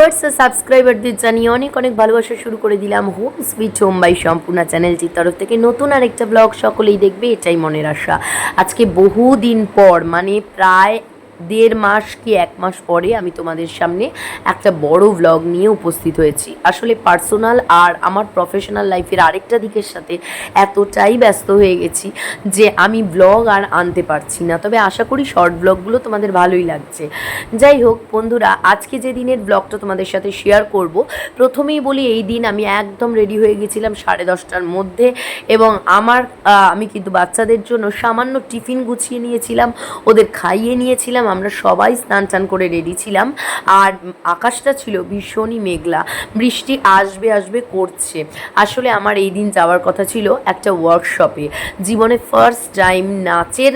Viewers আর সাবস্ক্রাইবারদের জানিয়ে অনেক অনেক ভালোবাসা শুরু করে দিলাম home sweet home by Sampurna চ্যানেলটির তরফ থেকে নতুন আরেকটা ব্লগ সকলেই দেখবে এটাই মনের আশা। আজকে বহুদিন পর মানে প্রায় 1.5 মাস কি 1 মাস পরে আমি তোমাদের সামনে একটা বড় ব্লগ নিয়ে উপস্থিত হয়েছি। আসলে পার্সোনাল আর আমার প্রফেশনাল লাইফের আরেকটা দিকের সাথে এতটাই ব্যস্ত হয়ে গেছি যে আমি ব্লগ আর আনতে পারছি না, তবে আশা করি শর্ট ব্লগগুলো তোমাদের ভালোই লাগছে। যাই হোক বন্ধুরা, আজকে যে দিনের ব্লগটা তোমাদের সাথে শেয়ার করব, প্রথমেই বলি এই দিন আমি একদম রেডি হয়ে গেছিলাম 10:30টার মধ্যে, এবং আমি কিন্তু বাচ্চাদের জন্য সামান্য টিফিন গুছিয়ে নিয়েছিলাম, ওদের খাইয়ে নিয়েছিলাম, আমরা সবাই স্নান টান করে রেডি ছিলাম। আর আকাশটা ছিল ভীষণই মেঘলা, বৃষ্টি আসবে আসবে করছে। আসলে আমার এই দিন যাওয়ার কথা ছিল একটা ওয়ার্কশপে, জীবনে ফার্স্ট টাইম নাচের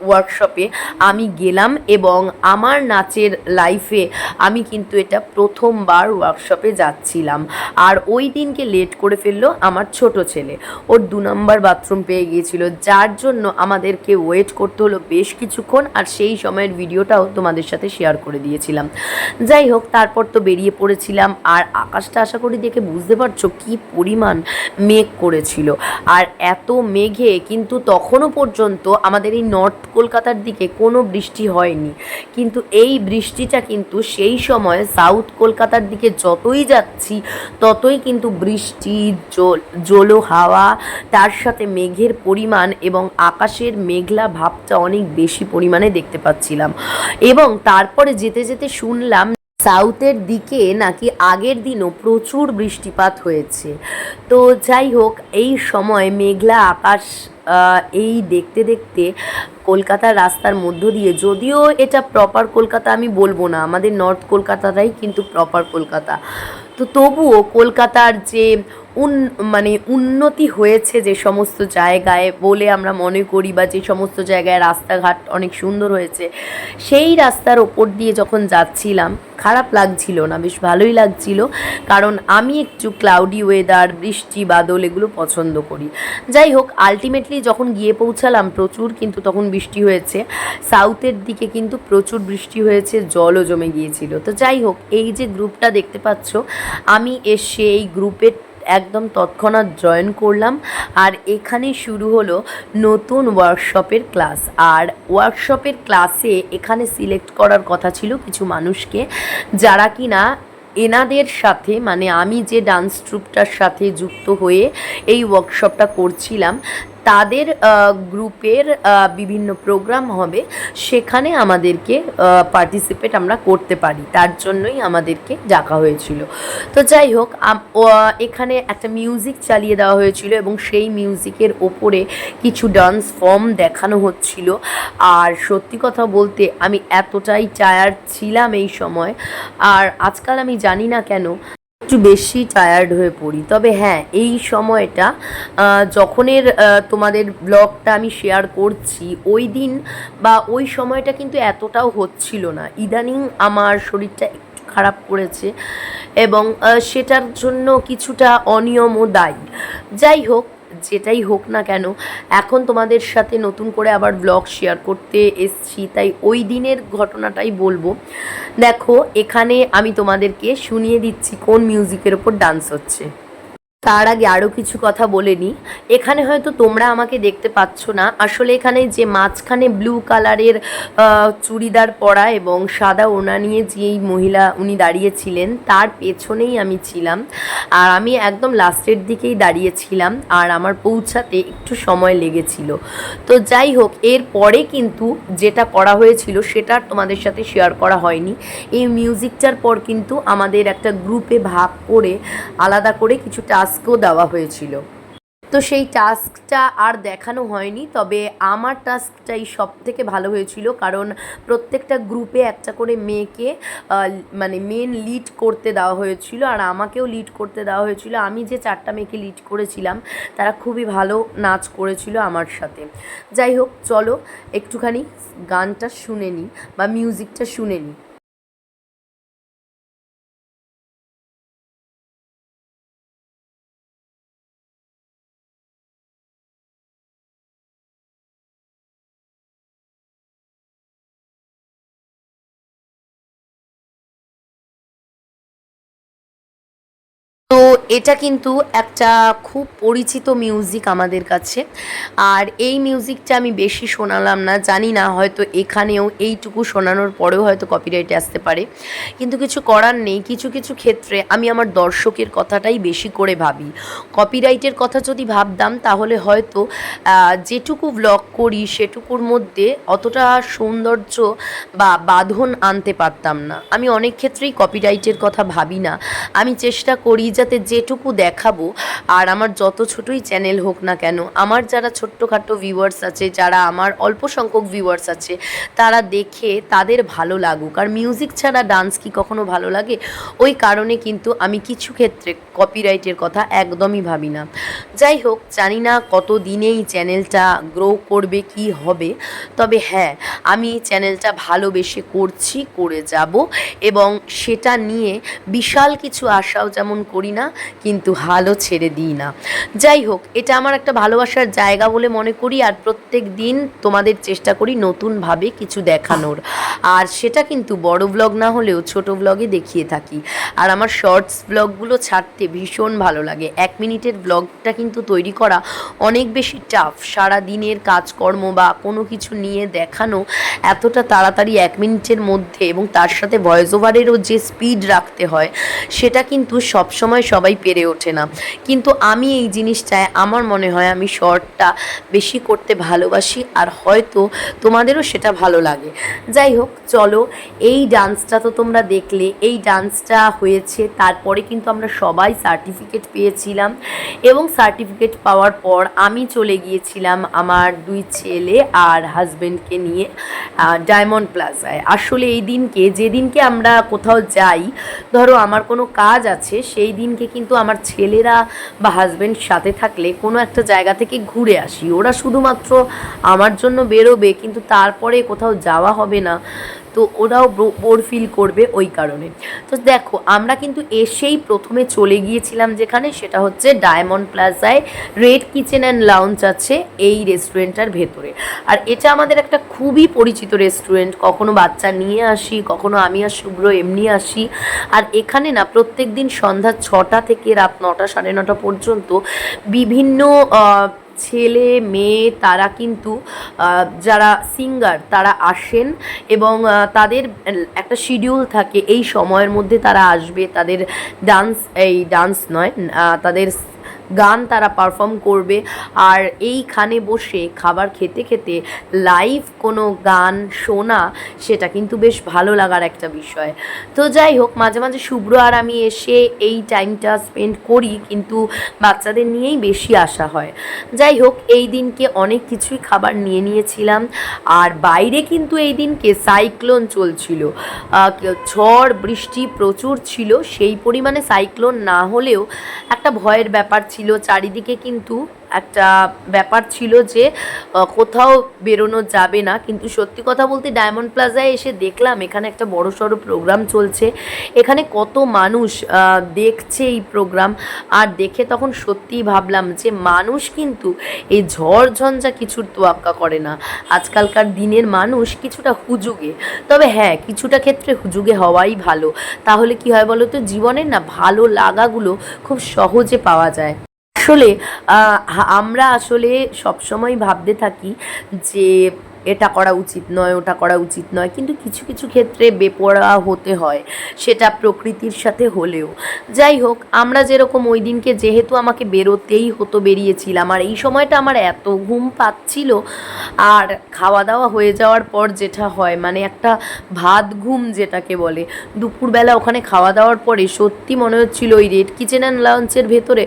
ওয়ার্কশপে আমি গেলাম, এবং আমার নাচের লাইফে আমি কিন্তু এটা প্রথমবার ওয়ার্কশপে যাচ্ছিলাম। আর ওই দিনকে লেট করে ফেললো আমার ছোট ছেলে, ওর 2 নম্বর বাথরুম পেয়ে গিয়েছিল, যার জন্য আমাদেরকে ওয়েট করতে হলো বেশ কিছুক্ষণ, আর সেই সময়ের ভিডিওটাও তোমাদের সাথে শেয়ার করে দিয়েছিলাম। যাই হোক, তারপর তো বেরিয়ে পড়েছিলাম, আর আকাশটা আশা করি দেখে বুঝতে পারছো কী পরিমাণ মেঘ করেছিল। আর এত মেঘে কিন্তু তখনও পর্যন্ত আমাদের এই নর্থ কলকাতার দিকে কোনো বৃষ্টি হয়নি, কিন্তু এই বৃষ্টিটা কিন্তু সেই সময় সাউথ কলকাতার দিকে যতই যাচ্ছি ততই কিন্তু বৃষ্টি, জলো হাওয়া, তার সাথে মেঘের পরিমাণ এবং আকাশের মেঘলা ভাবটা অনেক বেশি পরিমাণে দেখতে পাচ্ছিলাম। এবং তারপরে যেতে যেতে শুনলাম সাউথের দিকে নাকি আগের দিনও প্রচুর বৃষ্টিপাত হয়েছে। তো যাই হোক, এই সময় মেঘলা আকাশ এই দেখতে দেখতে কলকাতার রাস্তার মধ্য দিয়ে, যদিও এটা প্রপার কলকাতা আমি বলবো না, আমাদের নর্থ কলকাতাটাই কিন্তু প্রপার কলকাতা, তো তবুও কলকাতার যে মানে উন্নতি হয়েছে যে সমস্ত জায়গায় বলে আমরা মনে করি, বা যে সমস্ত জায়গায় রাস্তাঘাট অনেক সুন্দর হয়েছে, সেই রাস্তার ওপর দিয়ে যখন যাচ্ছিলাম খারাপ লাগছিল না, বেশ ভালোই লাগছিল, কারণ আমি একটু ক্লাউডি ওয়েদার, বৃষ্টি বাদল এগুলো পছন্দ করি। যাই হোক, আলটিমেটলি যখন গিয়ে পৌঁছালাম প্রচুর কিন্তু তখন বৃষ্টি হয়েছে, সাউথের দিকে কিন্তু প্রচুর বৃষ্টি হয়েছে, জলও জমে গিয়েছিল। তো যাই হোক, এই যে গ্রুপটা দেখতে পাচ্ছ, আমি এসে এই গ্রুপের একদম তৎক্ষণাৎ জয়েন করলাম, আর এখানে শুরু হলো নতুন ওয়ার্কশপের ক্লাস। আর ওয়ার্কশপের ক্লাসে এখানে সিলেক্ট করার কথা ছিল কিছু মানুষকে, যারা কিনা এনাদের সাথে, মানে আমি যে ডান্স ট্রুপটার সাথে যুক্ত হয়ে এই ওয়ার্কশপটা করছিলাম, তাদের গ্রুপের বিভিন্ন প্রোগ্রাম হবে, সেখানে আমাদেরকে পার্টিসিপেট আমরা করতে পারি, তার জন্যই আমাদেরকে ডাকা হয়েছিল। তো যাই হোক, এখানে একটা মিউজিক চালিয়ে দেওয়া হয়েছিল, এবং সেই মিউজিকের ওপরে কিছু ডান্স ফর্ম দেখানো হচ্ছিল। আর সত্যি কথা বলতে আমি এতটাই টায়ার্ড ছিলাম এই সময়, আর আজকাল আমি জানি না কেন একটু বেশি টায়ার্ড হয়ে পড়ি। তবে হ্যাঁ, এই সময়টা যখনের তোমাদের ব্লগটা আমি শেয়ার করছি, ওই দিন বা ওই সময়টা কিন্তু এতটাও হচ্ছিল না, ইদানিং আমার শরীরটা একটু খারাপ করেছে, এবং সেটার জন্য কিছুটা অনিয়মও দায়ী। যাই হোক, যেটাই হোক না কেন, এখন তোমাদের সাথে নতুন করে আবার ব্লগ শেয়ার করতে এসছি, তাই ওই দিনের ঘটনাটাই বলবো। দেখো, এখানে আমি তোমাদেরকে শুনিয়ে দিচ্ছি কোন মিউজিকের ওপর ডান্স হচ্ছে। তার আগে আরও কিছু কথা বলে নিই। এখানে হয়তো তোমরা আমাকে দেখতে পাচ্ছ না, আসলে এখানে যে মাঝখানে ব্লু কালারের চুড়িদার পরা এবং সাদা ওড়না নিয়ে যেই মহিলা উনি দাঁড়িয়েছিলেন, তার পেছনেই আমি ছিলাম, আর আমি একদম লাস্টের দিকেই দাঁড়িয়েছিলাম, আর আমার পৌঁছাতে একটু সময় লেগেছিল। তো যাই হোক, এর পরে কিন্তু যেটা করা হয়েছিল সেটা তোমাদের সাথে শেয়ার করা হয়নি। এই মিউজিকটার পর কিন্তু আমাদের একটা গ্রুপে ভাগ করে আলাদা করে কিছু টাস্কও দেওয়া হয়েছিল। তো সেই টাস্কটা আর দেখানো হয়নি, তবে আমার টাস্কটাই সব থেকে ভালো হয়েছিল, কারণ প্রত্যেকটা গ্রুপে একটা করে মেয়েকে মানে মেন লিড করতে দেওয়া হয়েছিল, আর আমাকেও লিড করতে দেওয়া হয়েছিল। আমি যে 4টা মেয়েকে লিড করেছিলাম তারা খুবই ভালো নাচ করেছিল আমার সাথে। যাই হোক, চলো একটুখানি গানটা শুনে নিই বা মিউজিকটা শুনে নিই। তো এটা কিন্তু একটা খুব পরিচিত মিউজিক আমাদের কাছে। আর এই মিউজিকটা আমি বেশি শোনালাম না, জানি না হয়তো এখানেও এইটুকু শোনানোর পরেও হয়তো কপিরাইট আসতে পারে, কিন্তু কিছু করার নেই। কিছু কিছু ক্ষেত্রে আমি আমার দর্শকের কথাটাই বেশি করে ভাবি। কপিরাইটের কথা যদি ভাবতাম তাহলে হয়তো যেটুকু ব্লগ করি সেটুকুর মধ্যে অতটা সৌন্দর্য বা বাঁধন আনতে পারতাম না। আমি অনেক ক্ষেত্রেই কপিরাইটের কথা ভাবি না। আমি চেষ্টা করি যাতে যেটুকু দেখাবো, আর আমার যত ছোটই চ্যানেল হোক না কেন, আমার যারা ছোট্টখাটো ভিউয়ার্স আছে, যারা আমার অল্প সংখ্যক ভিউয়ার্স আছে, তারা দেখে তাদের ভালো লাগুক। আর মিউজিক ছাড়া ডান্স কি কখনো ভালো লাগে? ওই কারণে কিন্তু আমি কিছু ক্ষেত্রে কপিরাইটের কথা একদমই ভাবি না। যাই হোক, জানি না কত দিনেই চ্যানেলটা গ্রো করবে, কি হবে। তবে হ্যাঁ, আমি চ্যানেলটা ভালোবেসে করছি, করে যাব, এবং সেটা নিয়ে বিশাল কিছু আশাও যেমন করি না, কিন্তু হালও ছেড়ে দিই না। যাই হোক, এটা আমার একটা ভালোবাসার জায়গা বলে মনে করি, আর প্রত্যেক দিন তোমাদের চেষ্টা করি নতুনভাবে কিছু দেখানোর। আর সেটা কিন্তু বড় ব্লগ না হলেও ছোট ব্লগে দেখিয়ে থাকি। আর আমার শর্টস ব্লগগুলো ছাড়তে ভীষণ ভালো লাগে। 1 মিনিটের ব্লগটা কিন্তু তৈরি করা অনেক বেশি টাফ। সারা দিনের কাজকর্ম বা কোনো কিছু নিয়ে দেখানো এতটা তাড়াতাড়ি 1 মিনিটের মধ্যে, এবং তার সাথে ভয়েস ওভারেরও যে স্পিড রাখতে হয়, সেটা কিন্তু সবসময় সবাই পেরে ওঠে না। কিন্তু আমি এই জিনিসটায় আমার মনে হয় আমি শর্টটা বেশি করতে ভালোবাসি, আর হয়তো তোমাদেরও সেটা ভালো লাগে। যাই হোক, চলো, এই ডান্সটা তো তোমরা দেখলে। এই ডান্সটা হয়েছে, তারপরে কিন্তু আমরা সবাই সার্টিফিকেট পেয়েছিলাম, এবং সার্টিফিকেট পাওয়ার পর আমি চলে গিয়েছিলাম আমার 2 ছেলে আর হাজব্যান্ডকে নিয়ে ডায়মন্ড প্লাজায়। আসলে এই দিনকে, যেদিনকে আমরা কোথাও যাই, ধরো আমার কোনো কাজ আছে, সেই দিনকে কিন্তু আমার ছেলেরা বা হাজব্যান্ড সাথে থাকলে কোনো একটা জায়গা থেকে ঘুরে আসি। ওরা শুধুমাত্র আমার জন্য বেরোবে, কিন্তু তারপরে কোথাও যাওয়া হবে না, তো ওরাও বোর ফিল করবে ওই কারণে। তো দেখো, আমরা কিন্তু এসেই প্রথমে চলে গিয়েছিলাম যেখানে, সেটা হচ্ছে ডায়মন্ড প্লাজায় রেড কিচেন অ্যান্ড লাউঞ্জ আছে এই রেস্টুরেন্টটার ভেতরে। আর এটা আমাদের একটা খুবই পরিচিত রেস্টুরেন্ট। কখনো বাচ্চা নিয়ে আসি, কখনো আমি আর শুভ্র এমনি আসি। আর এখানে না প্রত্যেক দিন সন্ধ্যা 6টা থেকে রাত 9টা 9:30 পর্যন্ত বিভিন্ন ছেলে মেয়ে তারা কিন্তু যারা সিঙ্গার তারা আসেন, এবং তাদের একটা শিডিউল থাকে, এই সময়ের মধ্যে তারা আসবে, তাদের ডান্স নয়, তাদের গান তারা পারফর্ম করবে। আর এইখানে বসে খাবার খেতে খেতে লাইভ কোনো গান শোনা, সেটা কিন্তু বেশ ভালো লাগার একটা বিষয়। তো যাই হোক, মাঝে মাঝে শুভ্র আর আমি এসে এই টাইমটা স্পেন্ড করি, কিন্তু বাচ্চাদের নিয়েই বেশি আসা হয়। যাই হোক, এই দিনকে অনেক কিছুই খাবার নিয়ে নিয়েছিলাম। আর বাইরে কিন্তু এই দিনকে সাইক্লোন চলছিল, ঝড় বৃষ্টি প্রচুর ছিল। সেই পরিমাণে সাইক্লোন না হলেও একটা ভয়ের ব্যাপার ছিল। চারিদিকে কিন্তু একটা ব্যাপার ছিল যে কোথাও বেরোনো যাবে না। কিন্তু সত্যি কথা বলতে ডায়মন্ড প্লাজায় এসে দেখলাম এখানে একটা বড়সড় প্রোগ্রাম চলছে। এখানে কত মানুষ দেখছে এই প্রোগ্রাম, আর দেখে তখন সত্যিই ভাবলাম যে মানুষ কিন্তু এই ঝড় ঝঞ্ঝা কিছুর তোয়াক্কা করে না। আজকালকার দিনের মানুষ কিছুটা হুজুগে, তবে হ্যাঁ, কিছুটা ক্ষেত্রে হুজুগে হওয়াই ভালো। তাহলে কি হয় বলো তো, জীবনের না ভালো লাগাগুলো খুব সহজে পাওয়া যায়। আসলে আমরা আসলে সবসময় ভাবতে থাকি যে এটা করা উচিত নয়, ওটা করা উচিত নয়, কিন্তু কিছু কিছু ক্ষেত্রে বেপরোয়া হতে হয়, সেটা প্রকৃতির সাথে হলেও। যাই হোক, আমরা যেরকম ওই দিনকে যেহেতু আমাকে বেরোতেই হতো, বেরিয়েছিলাম। আর এই সময়টা আমার এত ঘুম পাচ্ছিল, আর খাওয়া দাওয়া হয়ে যাওয়ার পর যেটা হয়, মানে একটা ভাত ঘুম যেটাকে বলে, দুপুরবেলা ওখানে খাওয়া দাওয়ার পরে সত্যি মনে হচ্ছিল ওই রেড কিচেন অ্যান্ড লাউঞ্জের ভেতরে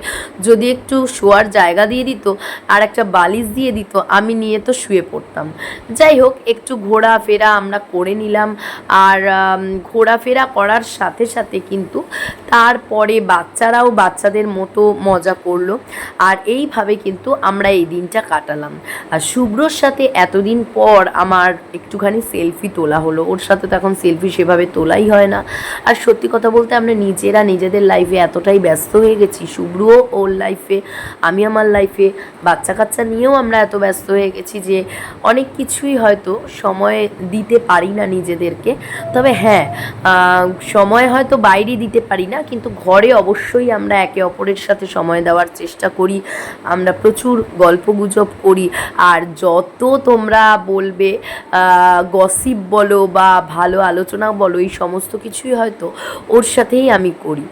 যদি একটু শোয়ার জায়গা দিয়ে দিত আর একটা বালিশ দিয়ে দিত, আমি নিয়ে তো শুয়ে পড়তাম। যাই হোক, একটু ঘোরাফেরা আমরা করে নিলাম। আর ঘোরাফেরা করার সাথে সাথে কিন্তু তারপরে বাচ্চারাও বাচ্চাদের মতো মজা করলো। আর এইভাবে কিন্তু আমরা এই দিনটা কাটালাম। আর শুভ্রর সাথে এতদিন পর আমার একটুখানি সেলফি তোলা হলো। ওর সাথে তো এখন সেলফি সেভাবে তোলাই হয় না। আর সত্যি কথা বলতে আমরা নিজেরা নিজেদের লাইফে এতটাই ব্যস্ত হয়ে গেছি, শুভ্রও ওর লাইফে, আমি আমার লাইফে, বাচ্চা কাচ্চা নিয়েও আমরা এত ব্যস্ত হয়ে গেছি যে অনেক কিছুই হয়তো সময় দিতে পারি না নিজেদেরকে। তবে হ্যাঁ, সময় হয়তো বাইরে দিতে পারি না, কিন্তু ঘরে অবশ্যই আমরা একে অপরের সাথে সময় দেওয়ার চেষ্টা করি, আমরা প্রচুর গল্পগুজব করি। আর যত তোমরা বলবে গসিপ বলো বা ভালো আলোচনা বলো, এই সমস্ত কিছুই হয়তো ওর সাথেই আমি করি।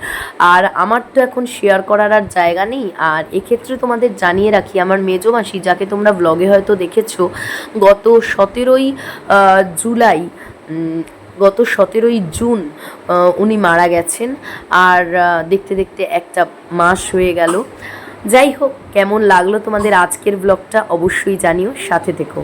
আর আমার তো এখন শেয়ার করার আর জায়গা নেই। আর এক্ষেত্রে তোমাদের জানিয়ে রাখি, আমার মেজো মাসি, যাকে তোমরা ব্লগে হয়তো দেখেছো, গত 17ই জুলাই গত 17ই জুন উনি মারা গেছেন। আর দেখতে দেখতে একটা মাস হয়ে গেল। যাই হোক, কেমন লাগলো তোমাদের আজকের ব্লগটা অবশ্যই জানিও, সাথে থেকো।